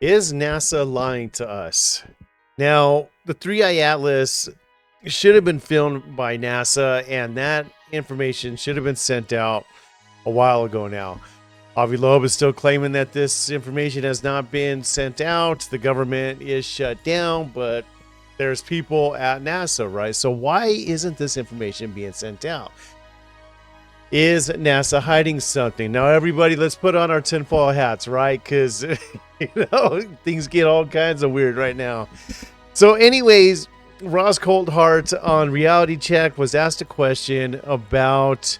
Is NASA lying to us? Now, the 3i Atlas should have been filmed by NASA, and that information should have been sent out a while ago now. Avi Loeb is still claiming that this information has not been sent out. The government is shut down, but there's people at NASA, right? So why isn't this information being sent out? Is NASA hiding something? Now, everybody, let's put on our tinfoil hats, right? Because, things get all kinds of weird right now. So, anyways, Ross Coulthart on Reality Check was asked a question about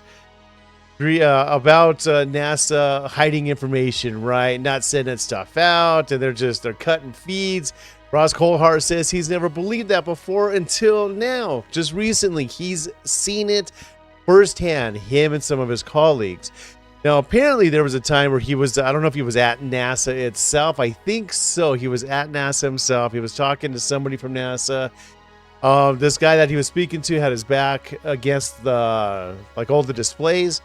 NASA hiding information, right? Not sending stuff out, and they're cutting feeds. Ross Coulthart says he's never believed that before until now. Just recently, he's seen it firsthand, him and some of his colleagues. Now, apparently, there was a time where I don't know if he was at NASA itself. I think so. He was at NASA himself. He was talking to somebody from NASA. This guy that he was speaking to had his back against all the displays.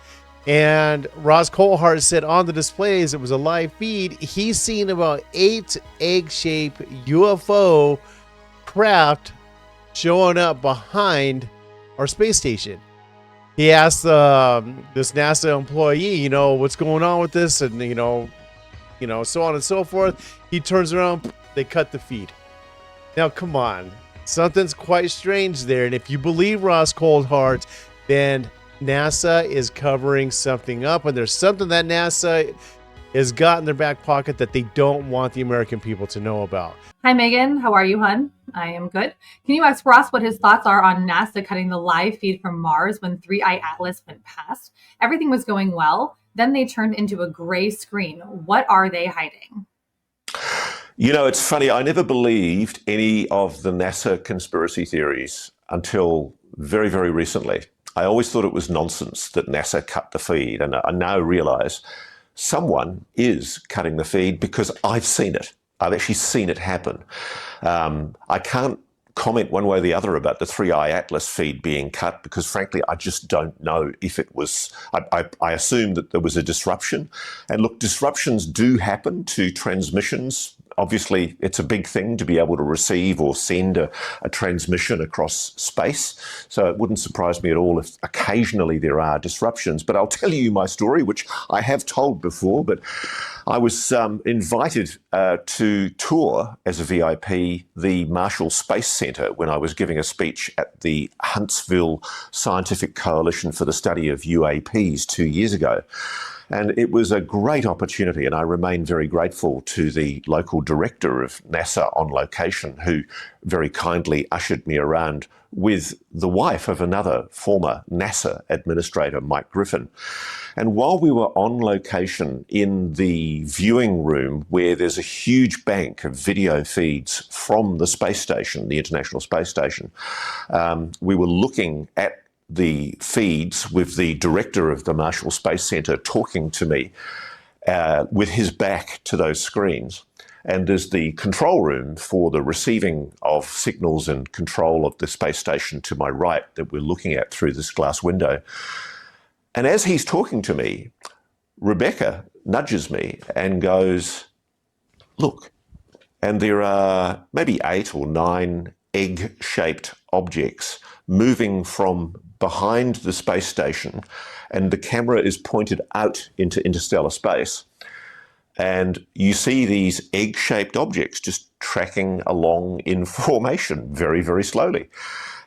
And Ross Coulthart said on the displays, it was a live feed, he's seen about 8 egg-shaped UFO craft showing up behind our space station. He asked this NASA employee, what's going on with this, and so on and so forth. He turns around, they cut the feed. Now, come on, something's quite strange there. And if you believe Ross Coulthart, then NASA is covering something up, and there's something that NASA has got in their back pocket that they don't want the American people to know about. Hi, Megan. How are you, hon? I am good. Can you ask Ross what his thoughts are on NASA cutting the live feed from Mars when 3i Atlas went past? Everything was going well. Then they turned into a gray screen. What are they hiding? It's funny. I never believed any of the NASA conspiracy theories until very, very recently. I always thought it was nonsense that NASA cut the feed, and I now realize someone is cutting the feed because I've seen it. I've actually seen it happen. I can't comment one way or the other about the 3i Atlas feed being cut because, frankly, I just don't know if it was. I assume that there was a disruption. And look, disruptions do happen to transmissions. Obviously, it's a big thing to be able to receive or send a transmission across space. So it wouldn't surprise me at all if occasionally there are disruptions. But I'll tell you my story, which I have told before. But I was invited to tour as a VIP the Marshall Space Center when I was giving a speech at the Huntsville Scientific Coalition for the Study of UAPs 2 years ago. And it was a great opportunity, and I remain very grateful to the local director of NASA on location, who very kindly ushered me around with the wife of another former NASA administrator, Mike Griffin. And while we were on location in the viewing room, where there's a huge bank of video feeds from the space station, the International Space Station, we were looking at the feeds with the director of the Marshall Space Center talking to me with his back to those screens. And there's the control room for the receiving of signals and control of the space station to my right that we're looking at through this glass window. And as he's talking to me, Rebecca nudges me and goes, "Look." And there are maybe 8 or 9 egg-shaped objects moving from behind the space station, and the camera is pointed out into interstellar space. And you see these egg-shaped objects just tracking along in formation very, very slowly.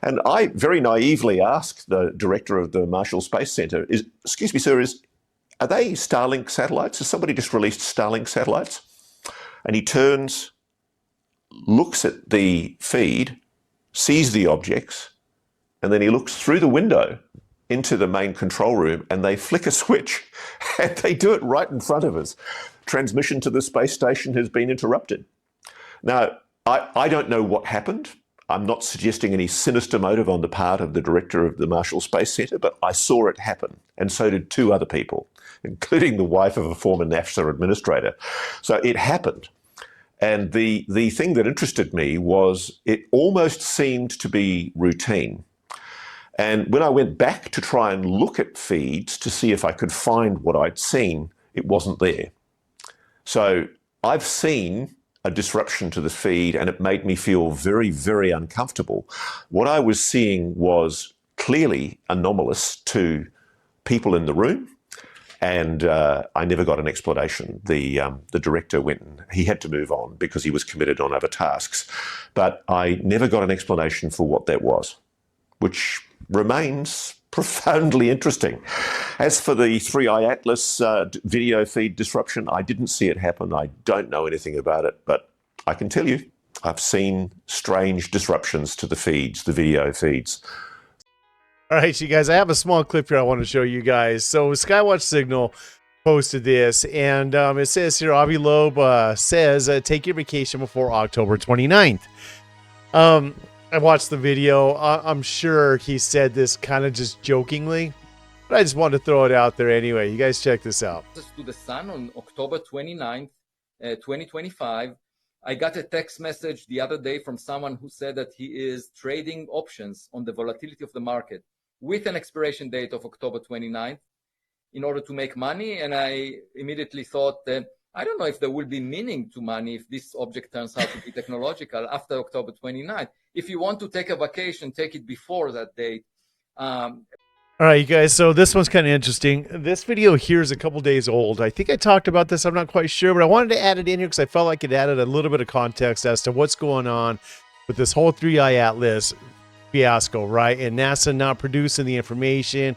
And I very naively asked the director of the Marshall Space Center, "Excuse me, sir, are they Starlink satellites? Has somebody just released Starlink satellites?" And he turns, looks at the feed, sees the objects, and then he looks through the window into the main control room, and they flick a switch, and they do it right in front of us. Transmission to the space station has been interrupted. Now, I don't know what happened. I'm not suggesting any sinister motive on the part of the director of the Marshall Space Center, but I saw it happen, and so did 2 other people, including the wife of a former NASA administrator. So it happened. And the thing that interested me was it almost seemed to be routine. And when I went back to try and look at feeds to see if I could find what I'd seen, it wasn't there. So I've seen a disruption to the feed, and it made me feel very, very uncomfortable. What I was seeing was clearly anomalous to people in the room, and I never got an explanation. The director went and he had to move on because he was committed on other tasks. But I never got an explanation for what that was, which remains profoundly interesting. As for the Three Eye Atlas video feed disruption, I didn't see it happen. I don't know anything about it, but I can tell you, I've seen strange disruptions to the feeds, the video feeds. All right, you guys, I have a small clip here I want to show you guys. So Skywatch Signal posted this, and it says here, Avi Loeb says, take your vacation before October 29th. I watched the video. I'm sure he said this kind of just jokingly, but I just wanted to throw it out there anyway. You guys check this out. To the sun on October 29th, 2025. I got a text message the other day from someone who said that he is trading options on the volatility of the market with an expiration date of October 29th in order to make money. And I immediately thought that I don't know if there will be meaning to money if this object turns out to be technological after October 29th. If you want to take a vacation, take it before that date. All right, you guys, so this one's kind of interesting. This video here is a couple days old. I think I talked about this. I'm not quite sure, but I wanted to add it in here because I felt like it added a little bit of context as to what's going on with this whole Three Eye Atlas fiasco, right? And NASA not producing the information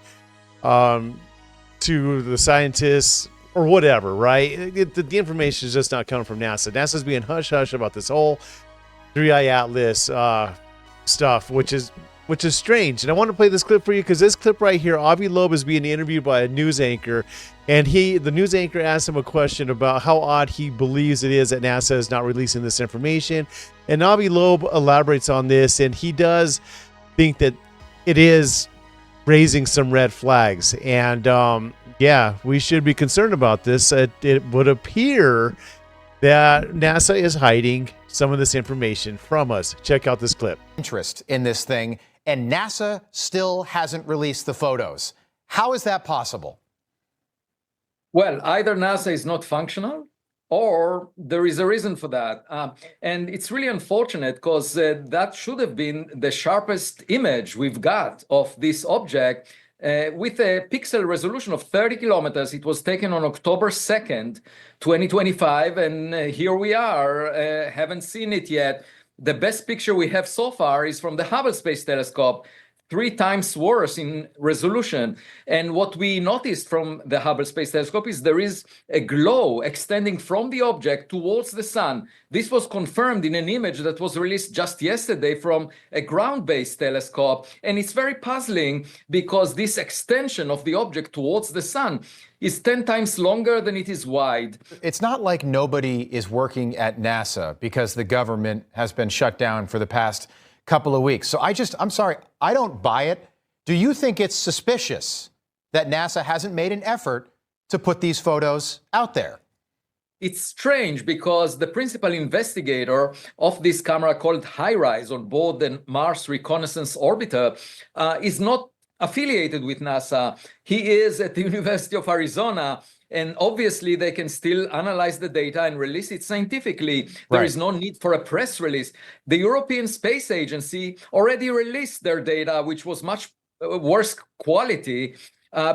to the scientists or whatever, right? The information is just not coming from NASA. NASA's being hush-hush about this whole Three Eye Atlas stuff, which is strange. And I want to play this clip for you because this clip right here, Avi Loeb is being interviewed by a news anchor, and the news anchor asked him a question about how odd he believes it is that NASA is not releasing this information. And Avi Loeb elaborates on this, and he does think that it is raising some red flags. And yeah, we should be concerned about this. It would appear that NASA is hiding some of this information from us. Check out this clip. Interest in this thing, and NASA still hasn't released the photos. How is that possible? Well, either NASA is not functional or there is a reason for that. And it's really unfortunate because that should have been the sharpest image we've got of this object with a pixel resolution of 30 kilometers. It was taken on October 2nd, 2025. And here we are, haven't seen it yet. The best picture we have so far is from the Hubble Space Telescope, 3 times worse in resolution. And what we noticed from the Hubble Space Telescope is there is a glow extending from the object towards the sun. This was confirmed in an image that was released just yesterday from a ground-based telescope. And it's very puzzling because this extension of the object towards the sun is 10 times longer than it is wide. It's not like nobody is working at NASA because the government has been shut down for the past couple of weeks. So I'm sorry, I don't buy it. Do you think it's suspicious that NASA hasn't made an effort to put these photos out there? It's strange because the principal investigator of this camera called HiRISE on board the Mars Reconnaissance Orbiter is not affiliated with NASA. He is at the University of Arizona, and obviously they can still analyze the data and release it scientifically. There is no need for a press release. The European Space Agency already released their data, which was much worse quality,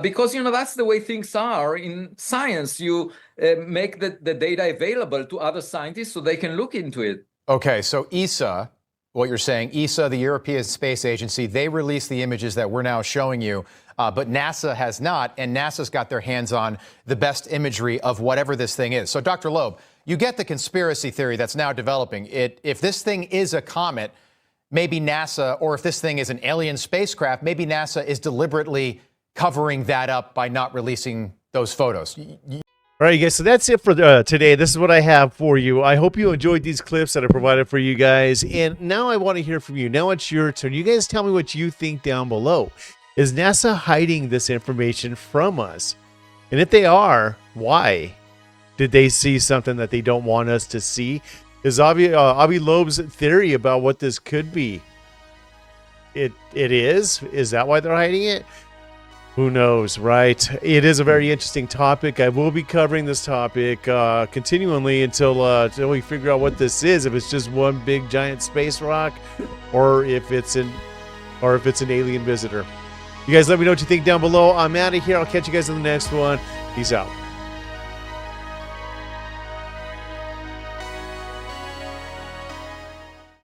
because, that's the way things are in science. You make the data available to other scientists so they can look into it. Okay, so ESA, what you're saying, ESA, the European Space Agency, they released the images that we're now showing you, but NASA has not, and NASA's got their hands on the best imagery of whatever this thing is. So, Dr. Loeb, you get the conspiracy theory that's now developing. If this thing is a comet, maybe NASA, or if this thing is an alien spacecraft, maybe NASA is deliberately covering that up by not releasing those photos. All right, guys, so that's it for today. This is what I have for you. I hope you enjoyed these clips that I provided for you guys. And now I want to hear from you. Now it's your turn. You guys tell me what you think down below. Is NASA hiding this information from us? And if they are, why? Did they see something that they don't want us to see? Is Avi Loeb's theory about what this could be? It is? Is that why they're hiding it? Who knows, right? It is a very interesting topic. I will be covering this topic continually until we figure out what this is. If it's just one big giant space rock, or if it's an alien visitor. You guys let me know what you think down below. I'm out of here. I'll catch you guys in the next one. Peace out.